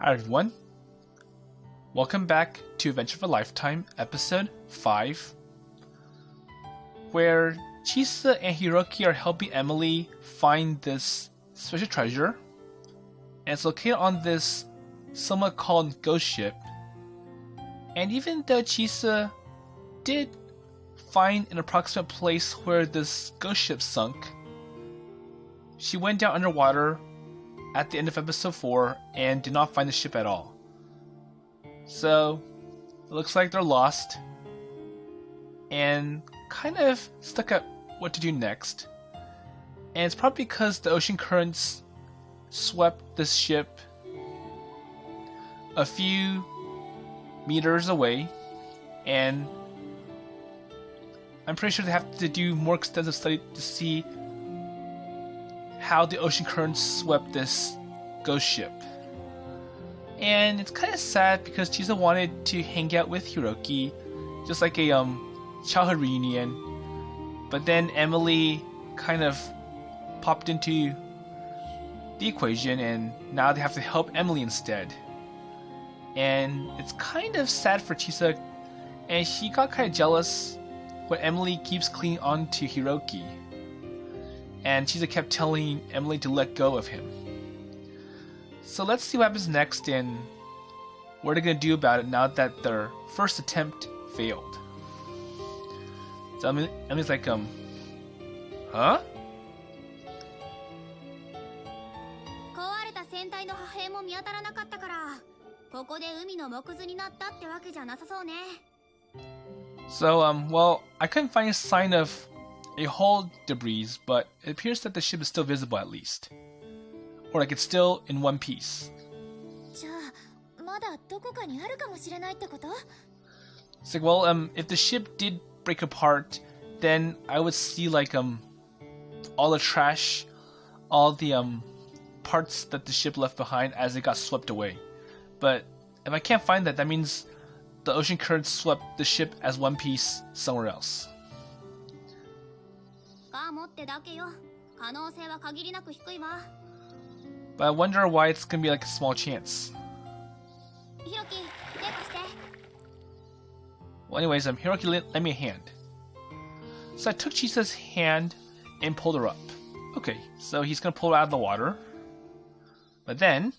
Hi everyone, welcome back to Adventure of a Lifetime, episode 5, where Chisa and Hiroki are helping Emily find this special treasure, and it's located on this somewhat called ghost ship. And even though Chisa did find an approximate place where this ghost ship sunk, she went down underwater at the end of episode 4 and did not find the ship at all. So it looks like they're lost and kind of stuck at what to do next. And it's probably because the ocean currents swept this ship a few meters away, and I'm pretty sure they have to do more extensive study to see how the ocean currents swept this ghost ship. And it's kind of sad because Chisa wanted to hang out with Hiroki, just like a childhood reunion, but then Emily kind of popped into the equation and now they have to help Emily instead. And it's kind of sad for Chisa, and she got kind of jealous when Emily keeps clinging on to Hiroki. And Chisa kept telling Emily to let go of him. So let's see what happens next and what they're going to do about it now that their first attempt failed. So Emily's like, huh? 壊れた船体の破片も見当たらなかったから、ここで海の藻くずになったってわけじゃなさそうね。So, well, I couldn't find a sign of a hull debris, but it appears that the ship is still visible at least. Or like it's still in one piece. じゃあ、まだどこかにあるかもしれないってこと? It's like, well, if the ship did break apart, then I would see like all the trash, all the parts that the ship left behind as it got swept away. But if I can't find that, that means the ocean currents swept the ship as one piece somewhere else. かもってだけよ。可能性は限りなく低いわ。But I wonder why it's gonna be like a small chance. ヒロキ、手貸して。 Well, anyways, Hiroki lent me a hand. So I took Chisa's hand and pulled her up. Okay, so he's gonna pull her out of the water. But then...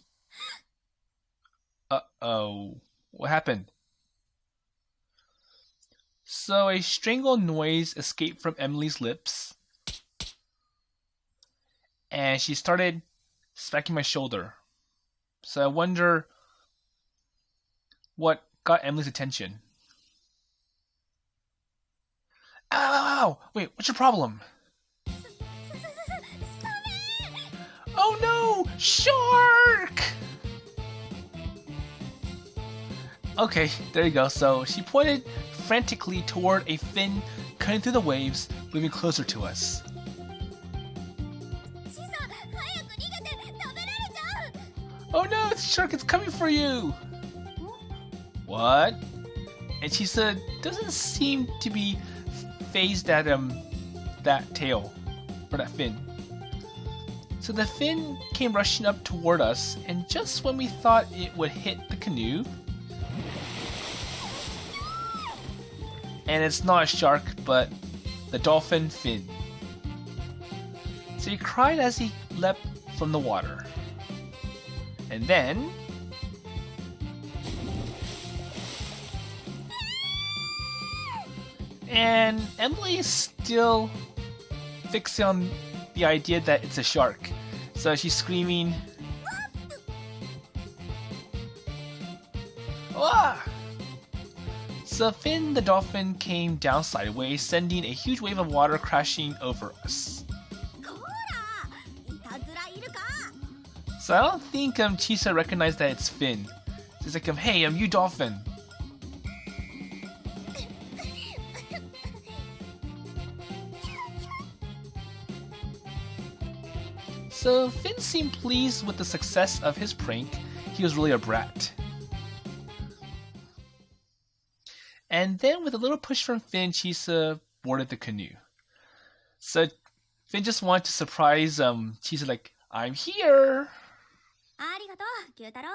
Uh-oh. What happened? So a strangled noise escaped from Emily's lips. And she started smacking my shoulder. So I wonder what got Emily's attention. Ow, ow, ow! Wait, what's your problem? Oh no! Shark! Okay, there you go. So she pointed frantically toward a fin cutting through the waves, moving closer to us. Oh no, it's a shark, it's coming for you! What? And Chisa doesn't seem to be phased at that tail, or that fin. So the fin came rushing up toward us, and just when we thought it would hit the canoe, and it's not a shark, but the dolphin Phin. So he cried as he leapt from the water. And then... And Emily is still fixing on the idea that it's a shark. So she's screaming... Ah! So Phin the dolphin came down sideways, sending a huge wave of water crashing over us. So I don't think Chisa recognized that it's Phin. She's like, hey, you dolphin. So Phin seemed pleased with the success of his prank. He was really a brat. And then with a little push from Phin, Chisa boarded the canoe. So Phin just wanted to surprise Chisa like, I'm here! ありがとう、Q-Taro.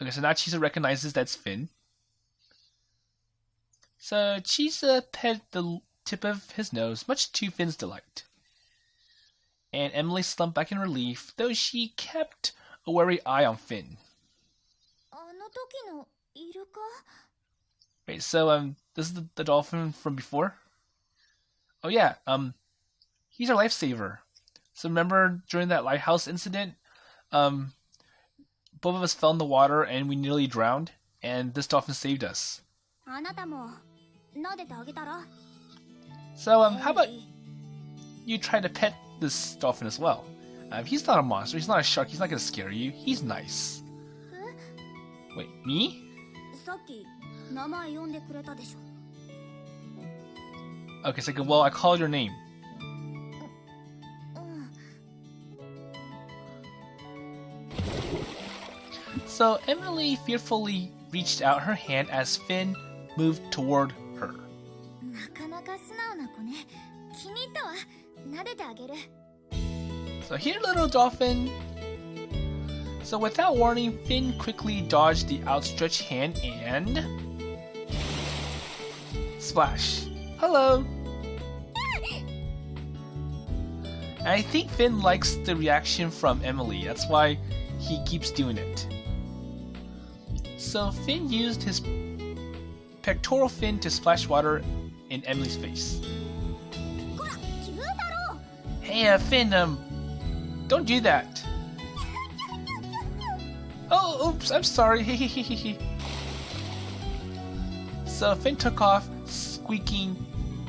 Okay, so now Chisa recognizes that's Phin. So Chisa pet the tip of his nose, much to Finn's delight. And Emily slumped back in relief, though she kept a wary eye on Phin. Wait, so this is the dolphin from before? Oh yeah, he's our lifesaver. So remember during that lighthouse incident, both of us fell in the water and we nearly drowned, and this dolphin saved us. So how about you try to pet this dolphin as well? He's not a monster, he's not a shark, he's not gonna scare you, he's nice. Wait, me? Okay, so well, I called your name. So Emily fearfully reached out her hand as Phin moved toward her. So here, little dolphin. So without warning, Phin quickly dodged the outstretched hand and... splash. Hello! I think Phin likes the reaction from Emily, that's why he keeps doing it. So Phin used his pectoral fin to splash water in Emily's face. Hey, Phin, don't do that. Oh, oops, I'm sorry. So Phin took off, squeaking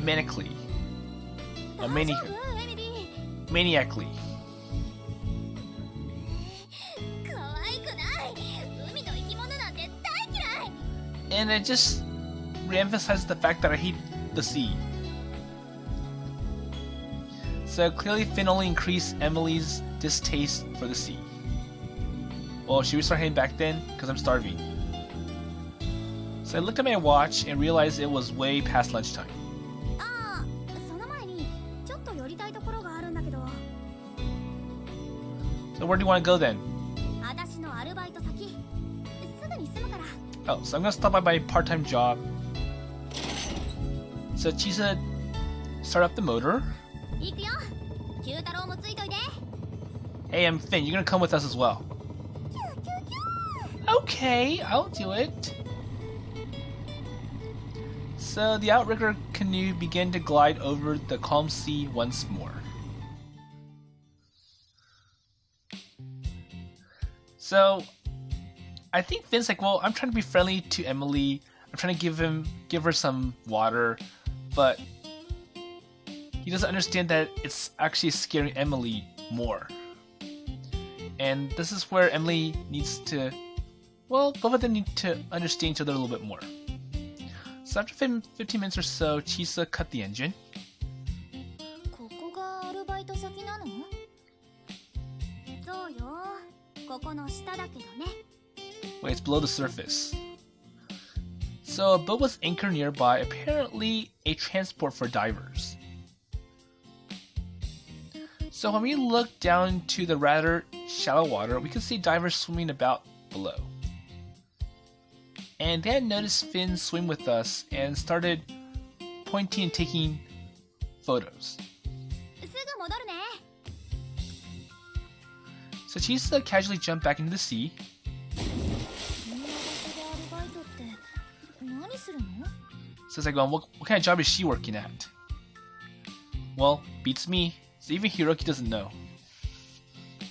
maniacally. Maniacally. And it just re-emphasizes the fact that I hate the sea. So clearly Phin only increased Emily's distaste for the sea. Well, should we start heading back then? Because I'm starving. So I looked at my watch and realized it was way past lunchtime. So where do you want to go then? Oh, so I'm gonna stop by my part-time job. So Chisa start up the motor. Hey, I'm Phin. You're gonna come with us as well. Okay, I'll do it. So the outrigger canoe began to glide over the calm sea once more. So I think Finn's like, well, I'm trying to be friendly to Emily. I'm trying to give her some water, but he doesn't understand that it's actually scaring Emily more. And this is where Emily needs to, well, both of them need to understand each other a little bit more. So after 15 minutes or so, Chisa cut the engine. Wait, it's below the surface. So a boat was anchored nearby, apparently a transport for divers. So when we look down to the rather shallow water, we can see divers swimming about below. And they had noticed Phin swim with us and started pointing and taking photos. So Chisa casually jumped back into the sea. So it's like, well, what kind of job is she working at? Well, beats me. So even Hiroki doesn't know.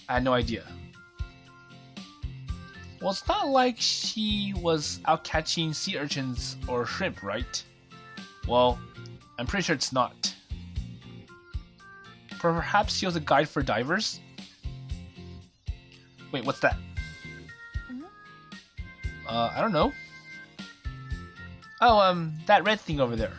I had no idea. Well, it's not like she was out catching sea urchins or shrimp, right? Well, I'm pretty sure it's not. Perhaps she was a guide for divers? Wait, what's that? I don't know. Oh, that red thing over there.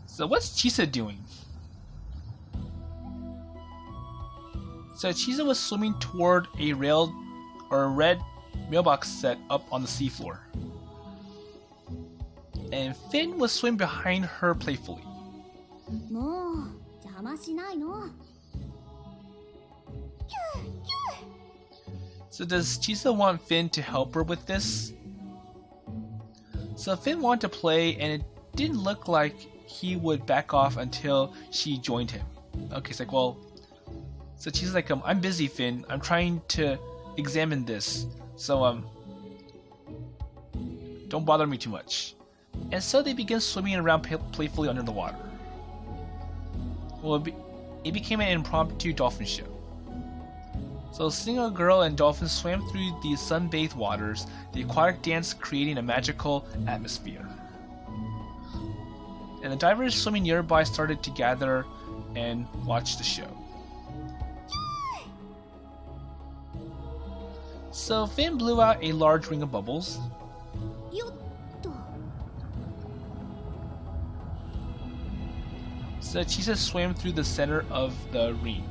So what's Chisa doing? So Chisa was swimming toward a railed or a red mailbox set up on the seafloor. And Phin was swimming behind her playfully. もう邪魔しないの。 So does Chisa want Phin to help her with this? So Phin wanted to play, and it didn't look like he would back off until she joined him. Okay, it's like, well... So Chisa's like, I'm busy, Phin. I'm trying to examine this. So, don't bother me too much. And so they begin swimming around playfully under the water. Well, it became an impromptu dolphin show. So a single girl and dolphin swam through the sun-bathed waters, the aquatic dance creating a magical atmosphere. And the divers swimming nearby started to gather and watch the show. So Phin blew out a large ring of bubbles. So Chisa swam through the center of the ring.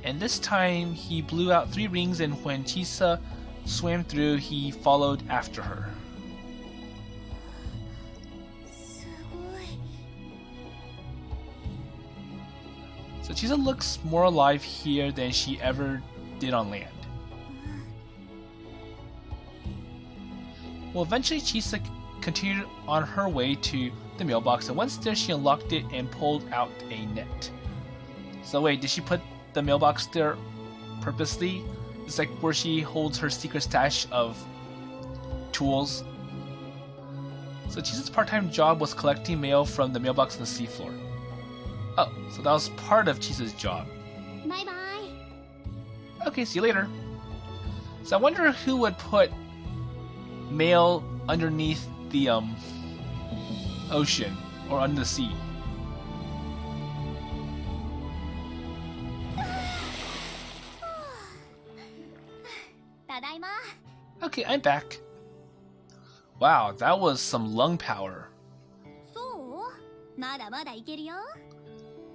And this time he blew out 3 rings, and when Chisa swam through, he followed after her. So Chisa looks more alive here than she ever did on land. Well, eventually Chisa continued on her way to the mailbox, and once there she unlocked it and pulled out a net. So wait, did she put the mailbox there purposely? It's like where she holds her secret stash of tools. So Chisa's part-time job was collecting mail from the mailbox on the seafloor. Oh, so that was part of Chisa's job. Bye bye. Okay, see you later. So I wonder who would put mail underneath the ocean or under the sea. Okay, I'm back. Wow, that was some lung power.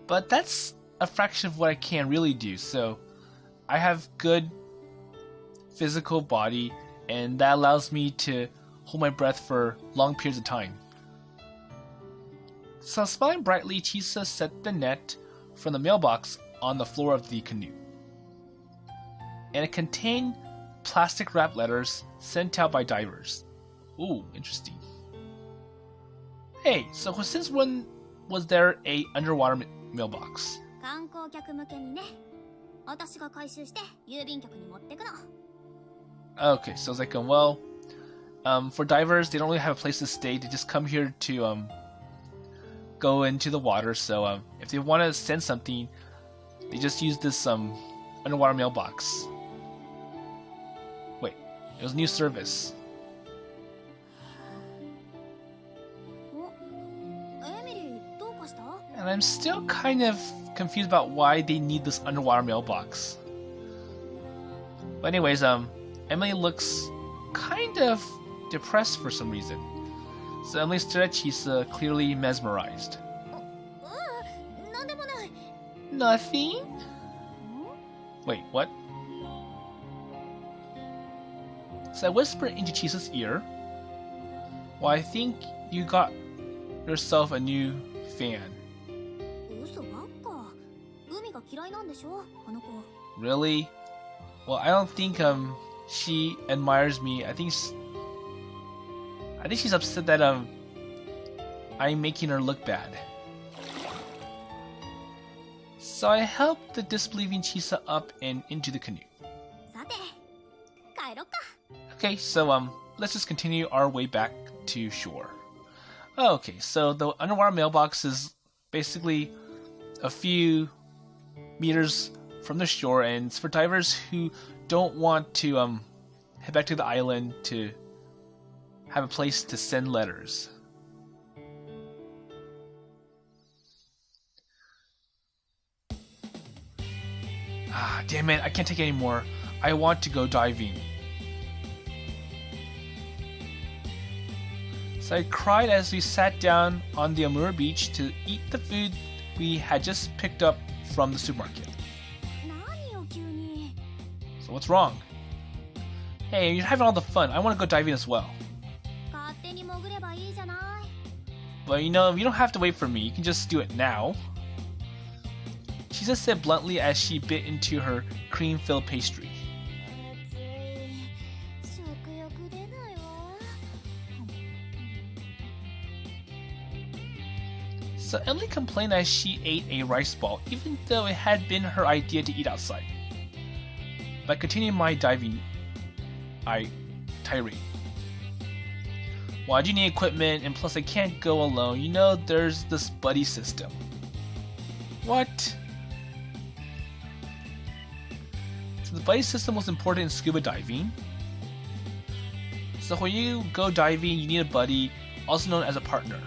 But that's a fraction of what I can really do, so I have good physical body, and that allows me to hold my breath for long periods of time. So smiling brightly, Chisa set the net from the mailbox on the floor of the canoe. And it contained plastic wrapped letters sent out by divers. Ooh, interesting. Hey, so since when was there a underwater mailbox? Okay, so it's like, well, for divers, they don't really have a place to stay. They just come here to go into the water. So if they want to send something, they just use this underwater mailbox. Wait, it was a new service. And I'm still kind of confused about why they need this underwater mailbox. But anyways, Emily looks kind of depressed for some reason. So Emily stared at Chisa, clearly mesmerized. Nothing? Wait, what? So I whispered into Chisa's ear. Well, I think you got yourself a new fan. Really? Well, I don't think she admires me. I think she's upset that I'm making her look bad. So I helped the disbelieving Chisa up and into the canoe. Okay, so let's just continue our way back to shore. Okay, so the underwater mailbox is basically a few meters from the shore, and it's for divers who don't want to head back to the island to have a place to send letters. Ah, damn it, I can't take it anymore. I want to go diving. So I cried as we sat down on the Amura beach to eat the food we had just picked up from the supermarket. So what's wrong? Hey, you're having all the fun. I want to go diving as well. But you know, you don't have to wait for me, you can just do it now. Chisa said bluntly as she bit into her cream-filled pastry. So Emily complained as she ate a rice ball, even though it had been her idea to eat outside. By continuing my diving tirade. Well, I do need equipment, and plus I can't go alone. You know, there's this buddy system. What? So the buddy system was important in scuba diving. So when you go diving, you need a buddy, also known as a partner.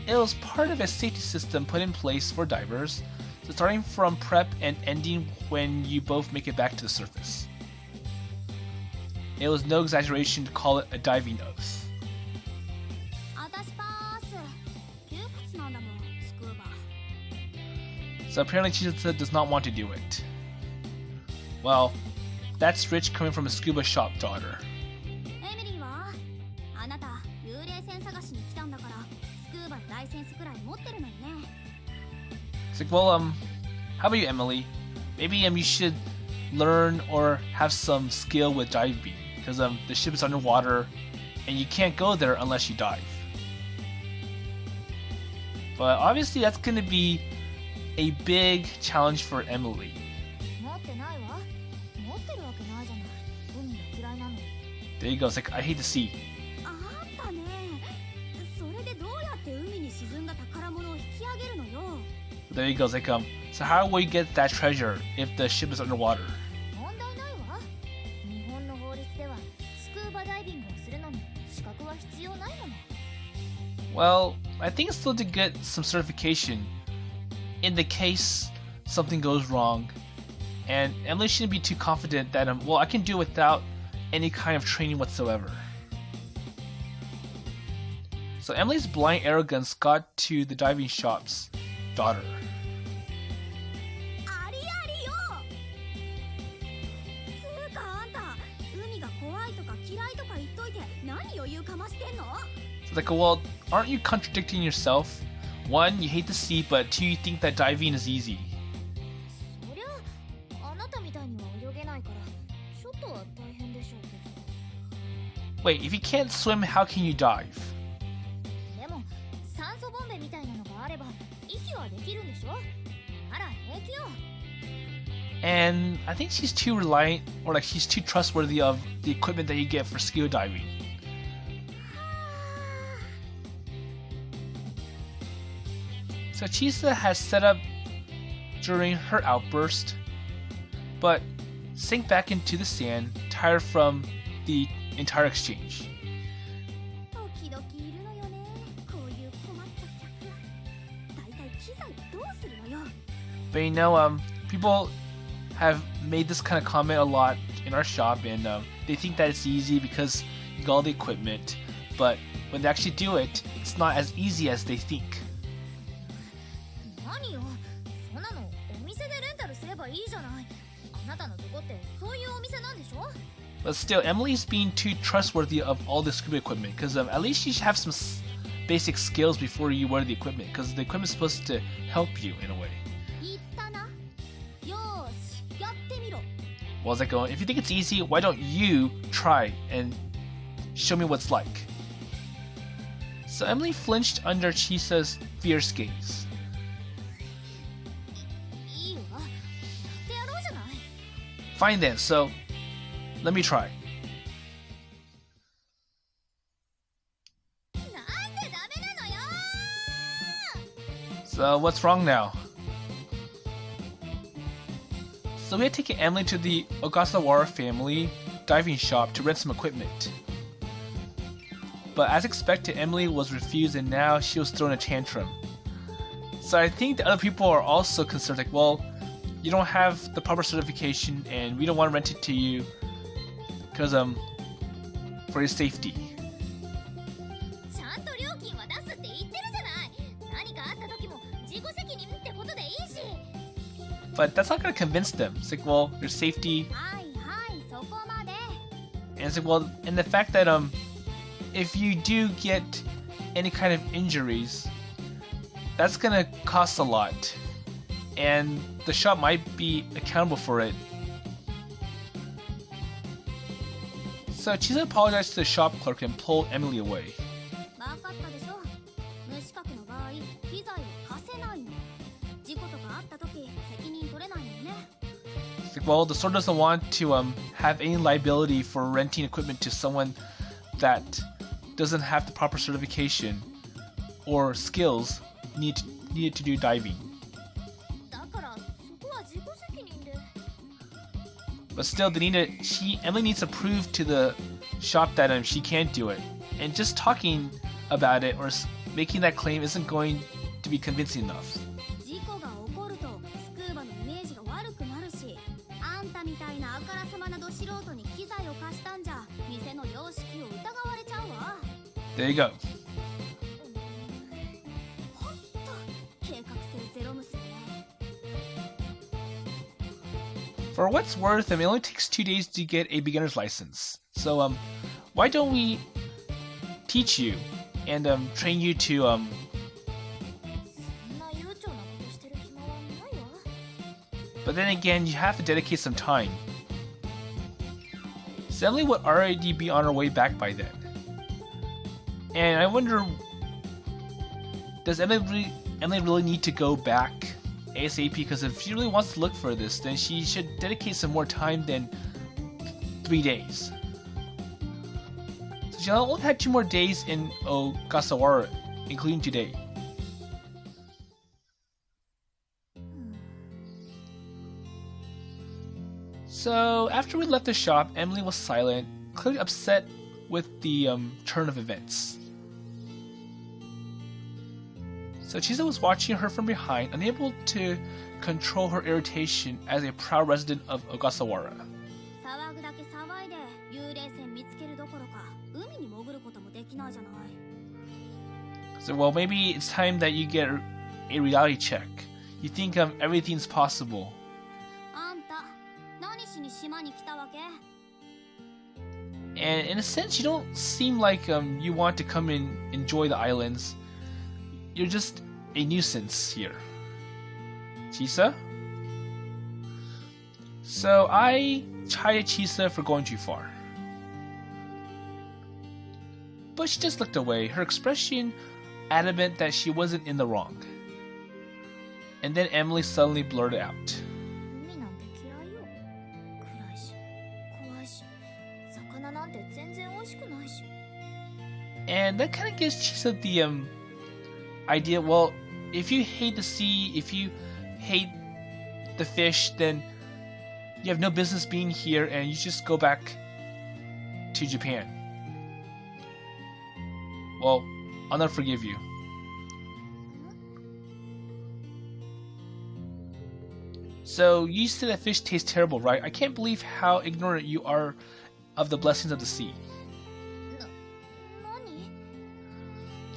It was part of a safety system put in place for divers, so starting from prep and ending when you both make it back to the surface. It was no exaggeration to call it a diving oath. So apparently Chisa does not want to do it. Well, that's rich coming from a scuba shop daughter. It's like, well, how about you, Emily? Maybe you should learn or have some skill with diving, because the ship is underwater and you can't go there unless you dive. But obviously that's going to be a big challenge for Emily. There you go, it's like, I hate the sea. There you go, it's like, so how will you get that treasure if the ship is underwater? Well, I think it's still to get some certification in the case something goes wrong, and Emily shouldn't be too confident that well, I can do it without any kind of training whatsoever. So Emily's blind arrogance got to the diving shop's daughter. So like, well, aren't you contradicting yourself? One, you hate the sea, but two, you think that diving is easy. Wait, if you can't swim, how can you dive? And I think she's too reliant, or like she's too trustworthy of the equipment that you get for scuba diving. So Chisa has set up during her outburst, but sank back into the sand, tired from the entire exchange. But you know, people have made this kind of comment a lot in our shop, and they think that it's easy because you got all the equipment, but when they actually do it, it's not as easy as they think. But still, Emily's being too trustworthy of all the scuba equipment, because at least you should have some basic skills before you wear the equipment, because the equipment is supposed to help you in a way. Well, it's like, if you think it's easy, why don't you try and show me what's like? So Emily flinched under Chisa's fierce gaze. Fine then, so let me try. So what's wrong now? So we had taken Emily to the Ogasawara family diving shop to rent some equipment. But as expected, Emily was refused, and now she was throwing a tantrum. So I think the other people are also concerned, like, well, you don't have the proper certification and we don't want to rent it to you because for your safety. But that's not going to convince them. It's like, well, your safety. And it's like, well, and the fact that if you do get any kind of injuries, that's gonna cost a lot. And the shop might be accountable for it. So Chisa apologized to the shop clerk and pulled Emily away. Well, the store doesn't want to have any liability for renting equipment to someone that doesn't have the proper certification or skills needed to do diving. But still, Emily needs to prove to the shop that she can't do it. And just talking about it or making that claim isn't going to be convincing enough. There you go. For what's worth, it only takes 2 days to get a beginner's license. So, why don't we teach you and train you to But then again, you have to dedicate some time. So Emily would already be on her way back by then. And I wonder, does Emily really need to go back ASAP? Because if she really wants to look for this, then she should dedicate some more time than 3 days. So she only had 2 more days in Ogasawara, including today. So after we left the shop, Emily was silent, clearly upset with the turn of events. So Chisa was watching her from behind, unable to control her irritation as a proud resident of Ogasawara. So, well, maybe it's time that you get a reality check. You think everything's possible. And in a sense, you don't seem like you want to come and enjoy the islands. You're just a nuisance here. Chisa? So I chided Chisa for going too far. But she just looked away, her expression adamant that she wasn't in the wrong. And then Emily suddenly blurted out. And that kind of gives Chisa the idea, well, if you hate the sea, if you hate the fish, then you have no business being here and you just go back to Japan. Well, I'll never forgive you. So, you said that fish tastes terrible, right? I can't believe how ignorant you are of the blessings of the sea.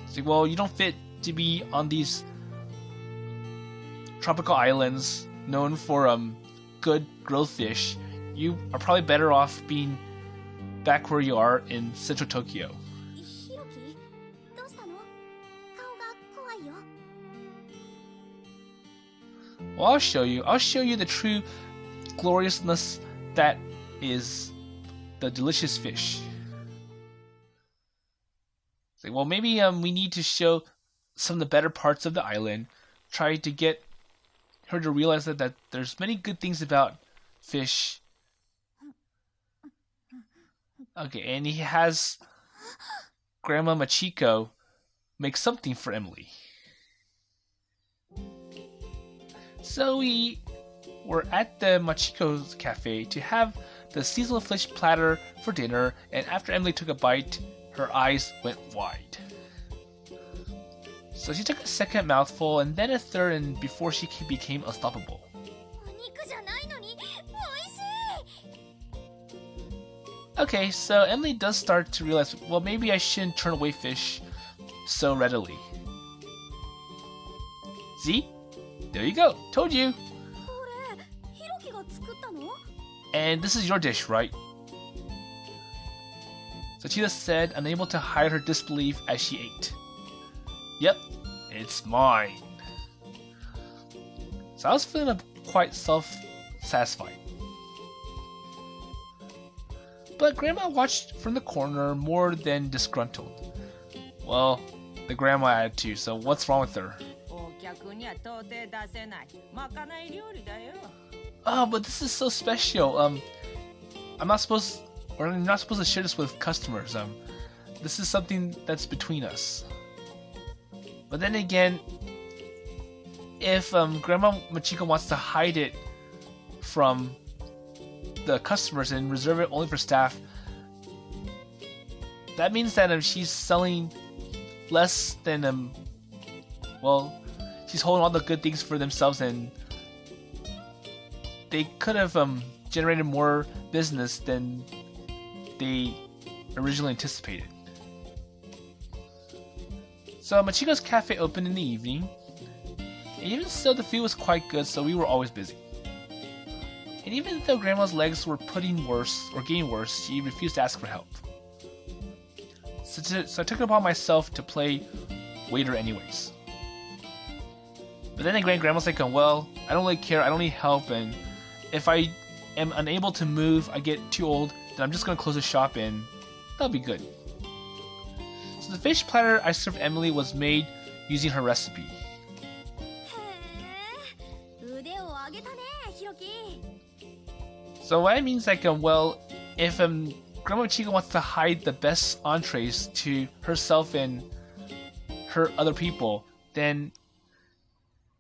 It's like, well, you don't fit to be on these tropical islands known for good grilled fish. You are probably better off being back where you are in central Tokyo. Well, I'll show you. I'll show you the true gloriousness that is the delicious fish. It's like, well, maybe we need to show some of the better parts of the island. Try to get her to realize that there's many good things about fish. Okay, and he has Grandma Machiko make something for Emily. So we were at the Machiko's cafe to have the seasonal fish platter for dinner, and after Emily took a bite, her eyes went wide. So she took a second mouthful and then a third, and before she became unstoppable. Okay, so Emily does start to realize, well, maybe I shouldn't turn away fish so readily. See? There you go. Told you. And this is your dish, right? So Chisa said, unable to hide her disbelief as she ate. Yep, it's mine. So I was feeling quite self-satisfied. But Grandma watched from the corner more than disgruntled. Well, the grandma attitude, so what's wrong with her? Oh, but this is so special. I'm not supposed to share this with customers. This is something that's between us. But then again, if Grandma Machiko wants to hide it from the customers and reserve it only for staff, that means that she's selling less than she's holding all the good things for themselves, and they could have generated more business than they originally anticipated. So Machiko's cafe opened in the evening, and even so the food was quite good, so we were always busy. And even though Grandma's legs were getting worse, she refused to ask for help. So I took it upon myself to play waiter anyways. But then again, Grandma's like, well, I don't really care, I don't need help, and if I am unable to move, I get too old, then I'm just gonna close the shop and that'll be good. So the fish platter I served Emily was made using her recipe. So what I mean is like, well, if Grandma Machiko wants to hide the best entrees to herself and her other people, then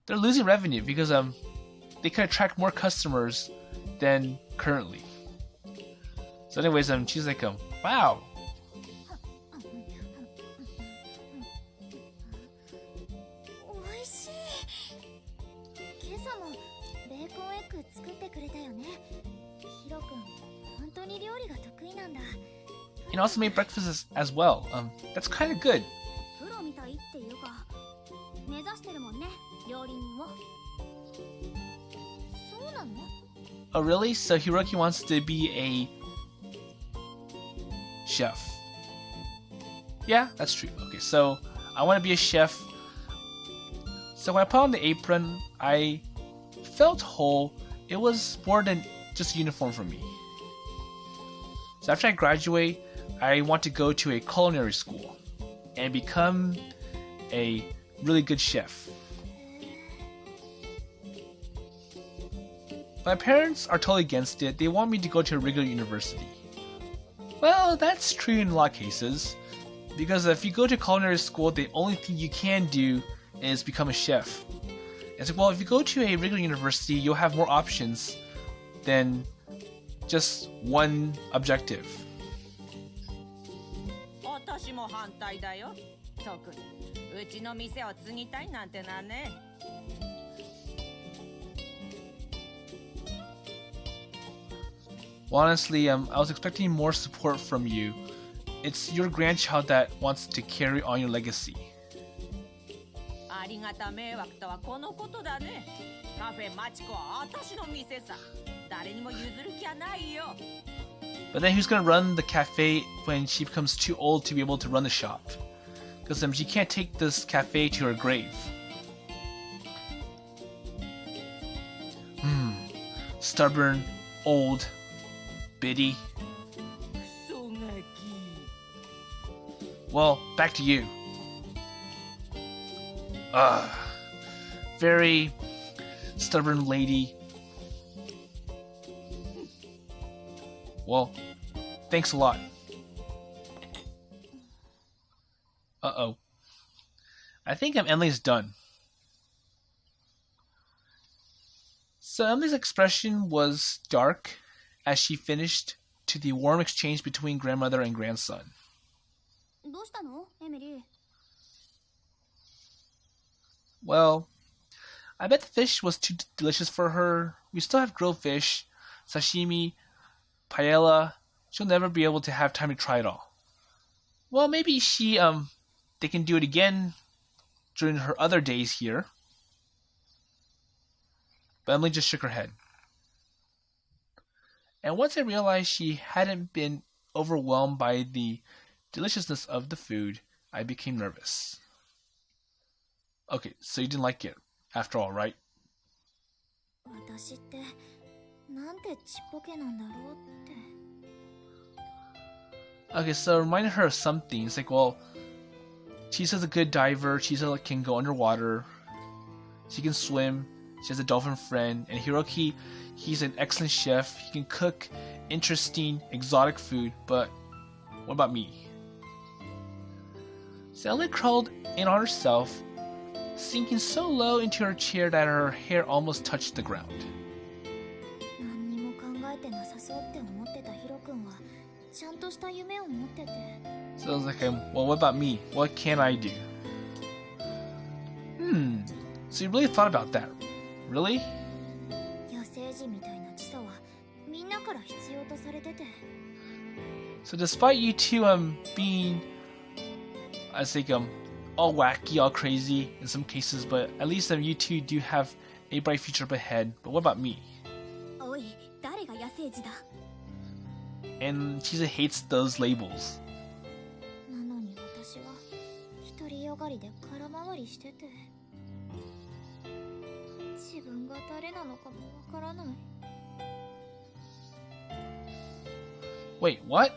they're losing revenue because they could attract more customers than currently. So anyways, she's like, wow. And also made breakfast as well. That's kind of good. Oh really? So Hiroki wants to be a chef. Yeah, that's true. Okay, so I want to be a chef. So when I put on the apron, I felt whole. It was more than just a uniform for me. So after I graduate, I want to go to a culinary school and become a really good chef. My parents are totally against it. They want me to go to a regular university. Well, that's true in a lot of cases, because if you go to culinary school, the only thing you can do is become a chef. It's like, well, if you go to a regular university, you'll have more options than just one objective. Well, honestly, I was expecting more support from you. It's your grandchild that wants to carry on your legacy. But then who's gonna run the cafe when she becomes too old to be able to run the shop? Because she can't take this cafe to her grave. Stubborn, old biddy. Well, back to you. Very stubborn lady. Well, thanks a lot. Uh-oh. I think Emily's done. So Emily's expression was dark as she finished to the warm exchange between grandmother and grandson. Well, I bet the fish was too delicious for her. We still have grilled fish, sashimi, paella. She'll never be able to have time to try it all. Well, maybe they can do it again during her other days here. But Emily just shook her head. And once I realized she hadn't been overwhelmed by the deliciousness of the food, I became nervous. Okay, so you didn't like it after all, right? 私ってなんてちっぽけなんだろうって。 Okay, so it reminded her of something. It's like, well, Chisa's a good diver. Chisa can go underwater. She can swim. She has a dolphin friend. And Hiroki, he's an excellent chef. He can cook interesting, exotic food. But what about me? Sally crawled in on herself, sinking so low into her chair that her hair almost touched the ground. 何にも考えてなさそうって思ってたヒロ君はちゃんとした夢を持ってて。 So I was like, well, what about me? What can I do? So you really thought about that? Really? 野生児みたいな知さはみんなから必要とされてて。 So despite you two being, I think all wacky, all crazy in some cases, but at least you two do have a bright future up ahead. But what about me? おい、誰が野生児だ。 And Chisa hates those labels. なのに私は独りよがりで空回りしてて。自分が誰なのかもわからない。 Wait, what?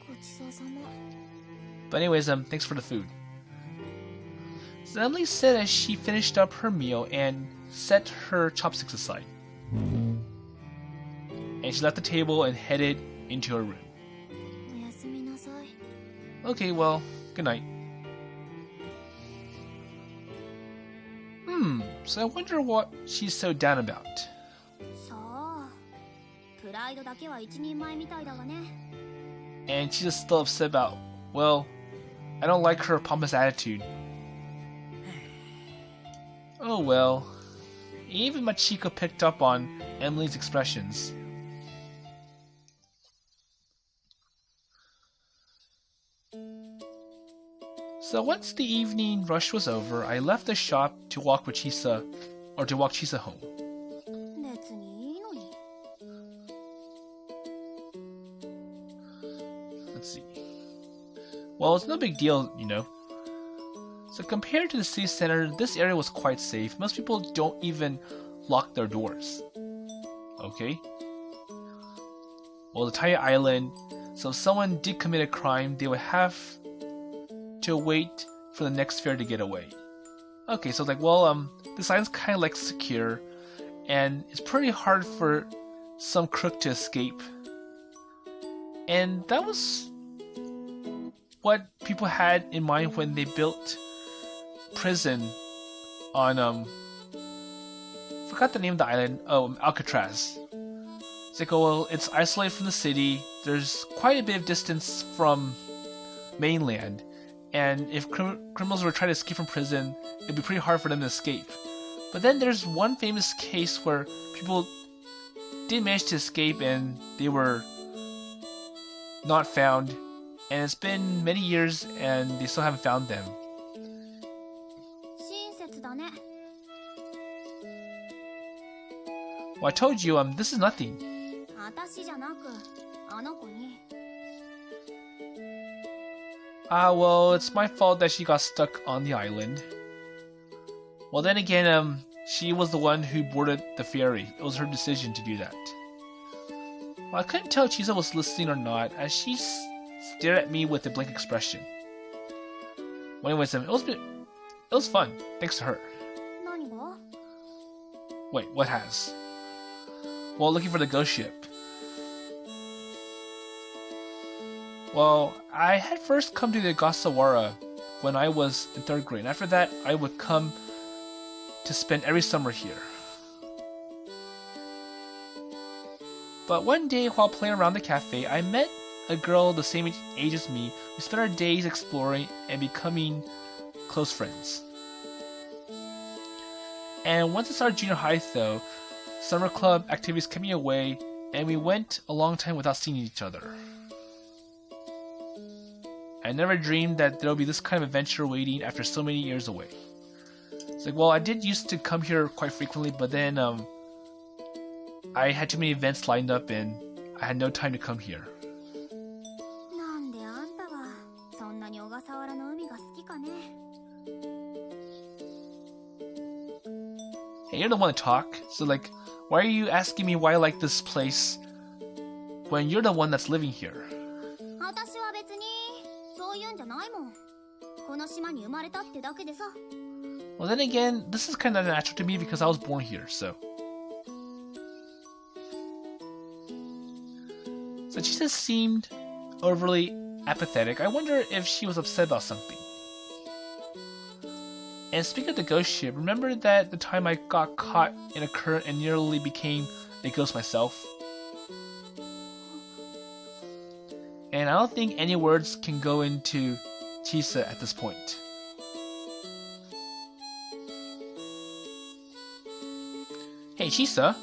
ごちそうさま。 But anyways, thanks for the food. So Emily said as she finished up her meal and set her chopsticks aside. And she left the table and headed into her room. おやすみなさい。 Okay, well, good night. So I wonder what she's so down about. さあ、プライドだけは一人前みたいだわね。 And she's still upset about, well, I don't like her pompous attitude. Oh well. Even Machiko picked up on Emily's expressions. So once the evening rush was over, I left the shop to walk with Chisa, or to walk Chisa home. 別にいいのに。 Let's see. Well, it's no big deal, you know. So compared to the city center, this area was quite safe. Most people don't even lock their doors. Okay. Well, the tiny island, so if someone did commit a crime, they would have to wait for the next fare to get away. Okay, so like, well, this island's kind of like secure, and it's pretty hard for some crook to escape. And that was what people had in mind when they built prison on forgot the name of the island. Oh, Alcatraz. It's like, oh, well, it's isolated from the city. There's quite a bit of distance from mainland, and if criminals were trying to escape from prison, it'd be pretty hard for them to escape. But then there's one famous case where people did manage to escape and they were not found, and it's been many years and they still haven't found them. 親切だね。 Well, I told you, this is nothing. 私じゃなく、あの子に。 Well, it's my fault that she got stuck on the island. Well, then again, she was the one who boarded the ferry. It was her decision to do that. Well, I couldn't tell if Chisa was listening or not, as she stared at me with a blank expression. Well, anyways, it was fun, thanks to her. 何が？ Wait, what has? Well, looking for the ghost ship. Well, I had first come to the Ogasawara when I was in 3rd grade. After that, I would come to spend every summer here. But one day, while playing around the cafe, I met a girl the same age as me. We spent our days exploring and becoming close friends. And once I started junior high, though, summer club activities kept me away, and we went a long time without seeing each other. I never dreamed that there would be this kind of adventure waiting after so many years away. It's like, well, I did used to come here quite frequently, but then I had too many events lined up and I had no time to come here. なん Ogasawaraの海が好きかね。 Hey, you're the one to talk, so like, why are you asking me why I like this place when you're the one that's living here? 私は別にそういうんじゃないもん。この島に生まれたってだけでさ。 Well, then again, this is kind of natural to me because I was born here, so. So Chisa seemed overly apathetic. I wonder if she was upset about something. And speaking of the ghost ship, remember that the time I got caught in a current and nearly became a ghost myself? And I don't think any words can go into Chisa at this point. Hey, Chisa.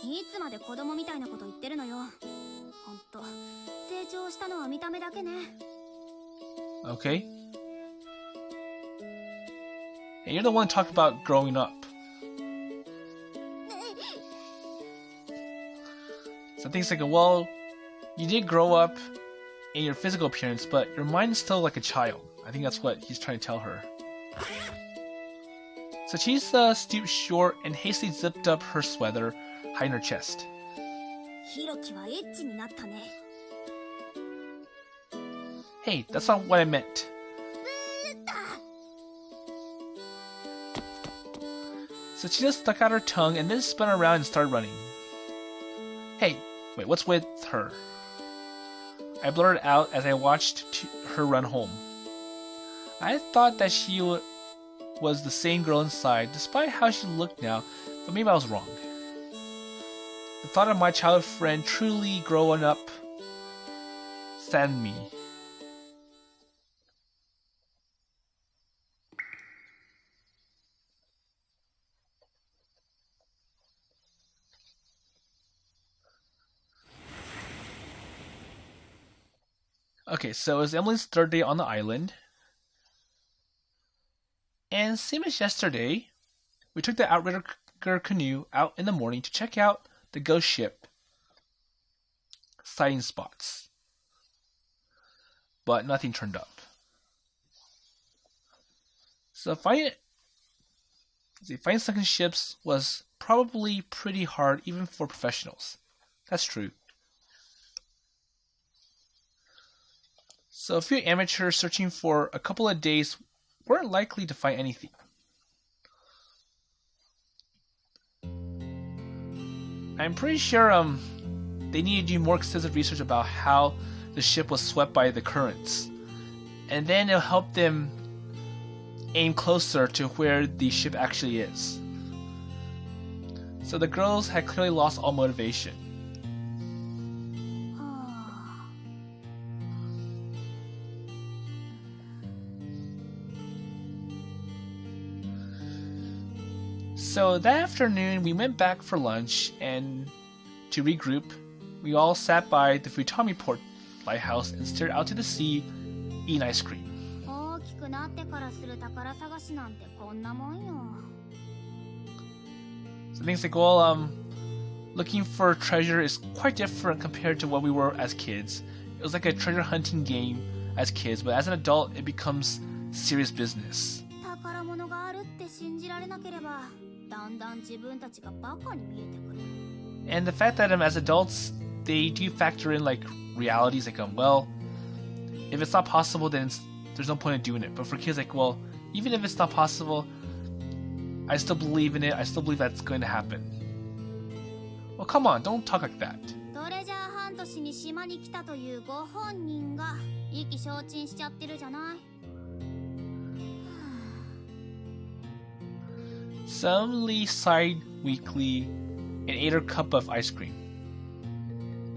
いつまで子供みたいなこと言ってるのよ。ほんと、成長したのは見た目だけね。 Okay. Hey, you're the one to talk about growing up. So things like, well, you did grow up in your physical appearance, but your mind is still like a child. I think that's what he's trying to tell her. So Chisa stooped short and hastily zipped up her sweater, hiding her chest. Hiroki はエッチになったね。 Hey, that's not what I meant. So Chisa stuck out her tongue and then spun around and started running. Hey, wait, what's with her? I blurted out as I watched her run home. I thought that she was the same girl inside, despite how she looked now, but maybe I was wrong. The thought of my childhood friend truly growing up saddened me. Okay, so it was Emily's third day on the island. And same as yesterday, we took the outrigger canoe out in the morning to check out the ghost ship sighting spots. But nothing turned up. So finding sunken ships was probably pretty hard even for professionals. That's true. So a few amateurs searching for a couple of days weren't likely to find anything. I'm pretty sure they needed to do more extensive research about how the ship was swept by the currents. And then it'll help them aim closer to where the ship actually is. So the girls had clearly lost all motivation. So that afternoon, we went back for lunch, and to regroup, we all sat by the Futami Port lighthouse and stared out to the sea, eating ice cream. 大きくなってからする宝探しなんてこんなもんよ。 So things like, well, looking for treasure is quite different compared to what we were as kids. It was like a treasure hunting game as kids, but as an adult, it becomes serious business. 宝物があるって信じられなければ、だんだん自分たちがバカに見えてくる。 And the fact that as adults, they do factor in like realities, like well, if it's not possible, then there's no point in doing it. But for kids, like, well, even if it's not possible, I still believe in it. I still believe that's going to happen. Well, come on, don't talk like that. トレジャーハントしに島に来たというご本人が意気消沈しちゃってるじゃない。 Suddenly sighed weakly and ate her cup of ice cream,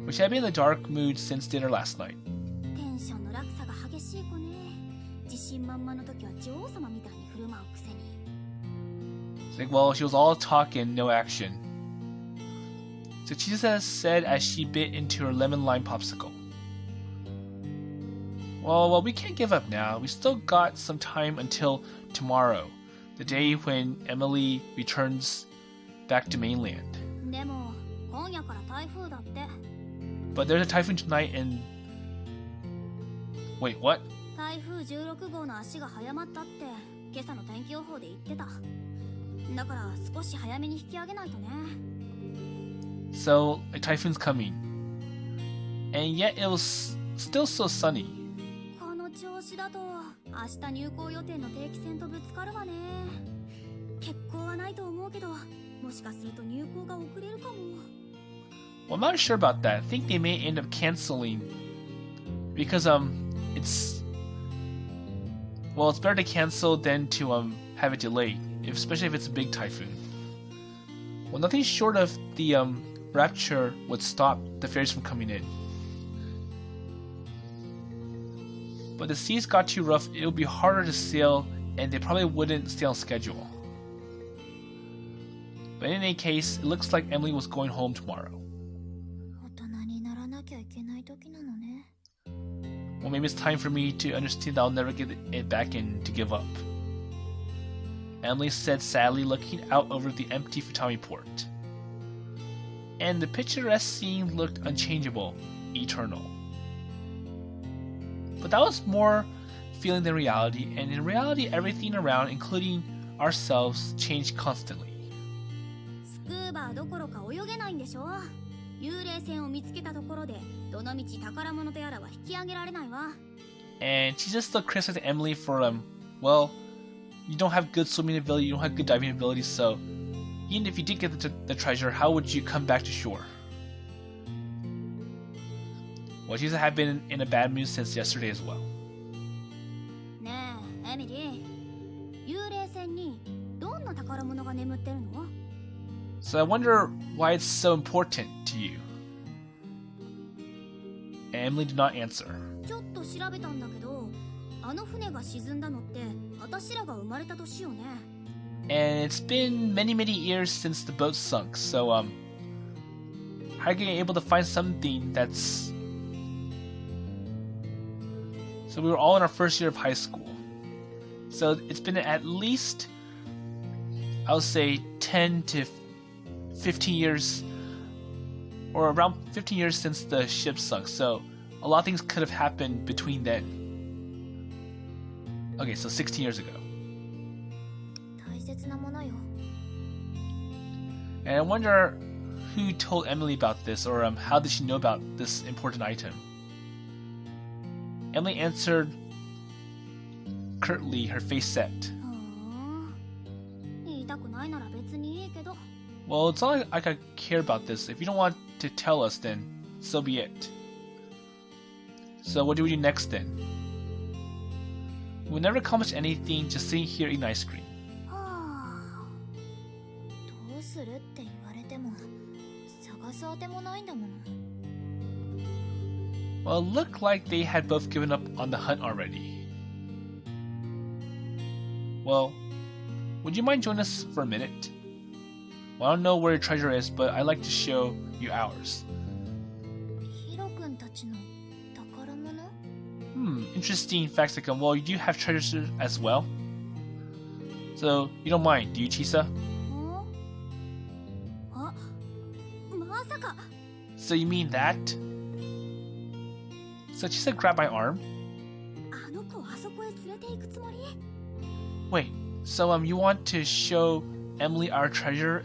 which had been in the dark mood since dinner last night. テンションの落差が激しい子ね。自信満々の時は女王様みたいに振る舞うくせに。 It's like, well, she was all talk and no action. So Chisa said as she bit into her lemon lime popsicle. Well, we can't give up now. We still got some time until tomorrow, the day when Emily returns back to mainland. でも今夜から台風だって。 But there's a typhoon tonight and... Wait, what? 台風16号の足が早まったって今朝の天気予報で言ってた。だから少し早めに引き上げないとね。So, a typhoon's coming. And yet it was still so sunny. この調子だと明日入港予定の定期船とぶつかるわね。欠航はないと思うけど、もしかすると入港が遅れるかも。Well, I'm not sure about that. I think they may end up canceling because it's better to cancel than to have it delayed, especially if it's a big typhoon. Well, nothing short of the rapture would stop the ferries from coming in. But the seas got too rough, it would be harder to sail, and they probably wouldn't stay on schedule. But in any case, it looks like Emily was going home tomorrow. Well, maybe it's time for me to understand that I'll never get it back and to give up. Emily said sadly, looking out over the empty Futami port. And the picturesque scene looked unchangeable, eternal. But that was more feeling than reality, and in reality everything around, including ourselves, changed constantly. スクーバーどころか泳げないんでしょ。幽霊船を見つけたところでどのみち宝物とやらは引き上げられないわ。And she just still criticized Emily for well, you don't have good swimming ability, you don't have good diving ability, so even if you did get the treasure, how would you come back to shore? Well, Chisa had been in a bad mood since yesterday as well. ねえ、エミリー、幽霊船にどんな宝物が眠ってるの？ So I wonder why it's so important to you. And Emily did not answer. ちょっと調べたんだけど、あの船が沈んだのって私らが生まれた年よね。And it's been many years since the boat sunk, so how are you able to find something that's... So we were all in our first year of high school. So it's been at least, I would say 10 to 15 years, or around 15 years since the ship sunk, so a lot of things could have happened between then. Okay, so 16 years ago. And I wonder who told Emily about this, or how did she know about this important item? Emily answered curtly, her face set. Well, it's not like I care about this. If you don't want to tell us, then so be it. So what do we do next then? We'll never accomplish anything just sitting here eating ice cream. Well, it looked like they had both given up on the hunt already. Well, would you mind joining us for a minute? Well, I don't know where your treasure is, but I'd like to show you ours. Interesting facts. Well, you do have treasures as well. So, you don't mind, do you, Chisa? So you mean that? So Chisa grabbed my arm. Wait, so you want to show Emily our treasure?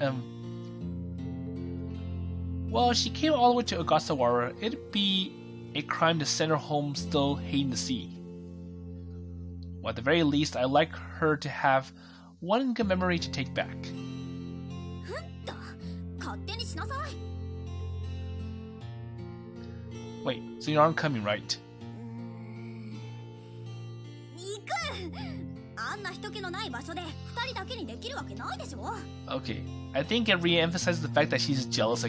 Well, she came all the way to Ogasawara. It'd be a crime to send her home still hating the sea. Well, at the very least, I'd like her to have one good memory to take back. Wait, so you aren't coming, right? Okay, I think it re-emphasizes the fact that she's jealous.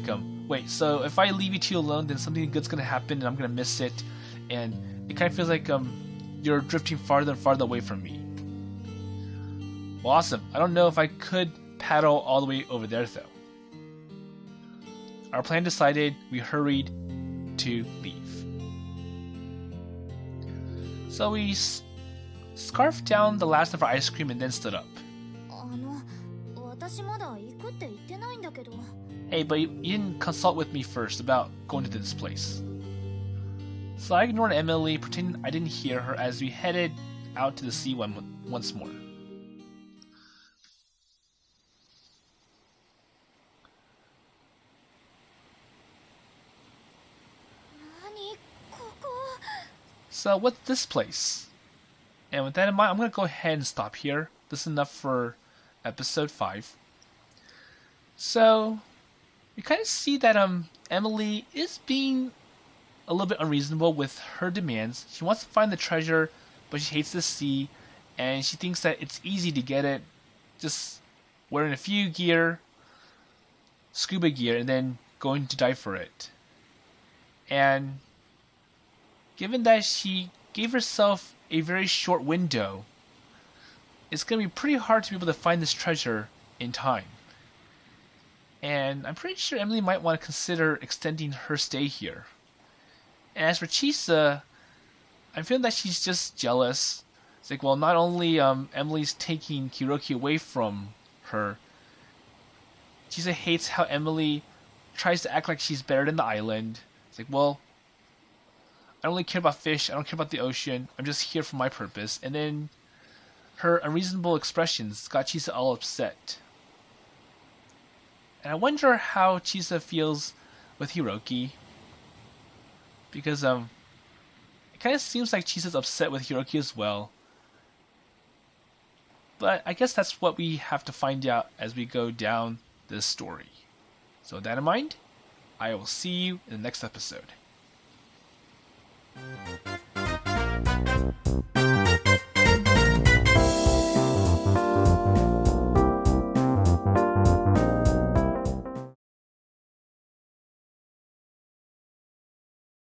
Wait, so if I leave you two alone, then something good's gonna happen and I'm gonna miss it, and it kind of feels like you're drifting farther and farther away from me. Well, awesome. I don't know if I could paddle all the way over there though. Our plan decided, we hurried to leave. So we scarfed down the last of our ice cream and then stood up. Hey, but you didn't consult with me first about going to this place. So I ignored Emily, pretending I didn't hear her as we headed out to the sea once more. So what's this place? And with that in mind, I'm going to go ahead and stop here. This is enough for episode 5. So we kind of see that Emily is being a little bit unreasonable with her demands. She wants to find the treasure, but she hates the sea, and she thinks that it's easy to get it just wearing a few scuba gear, and then going to dive for it. And given that she gave herself a very short window, it's going to be pretty hard to be able to find this treasure in time. And I'm pretty sure Emily might want to consider extending her stay here. And as for Chisa, I'm feeling that she's just jealous. It's like, well, not only Emily's taking Hiroki away from her, Chisa hates how Emily tries to act like she's better than the island. It's like, well, I don't really care about fish, I don't care about the ocean, I'm just here for my purpose. And then her unreasonable expressions got Chisa all upset. And I wonder how Chisa feels with Hiroki. Because it kind of seems like Chisa's upset with Hiroki as well. But I guess that's what we have to find out as we go down this story. So with that in mind, I will see you in the next episode.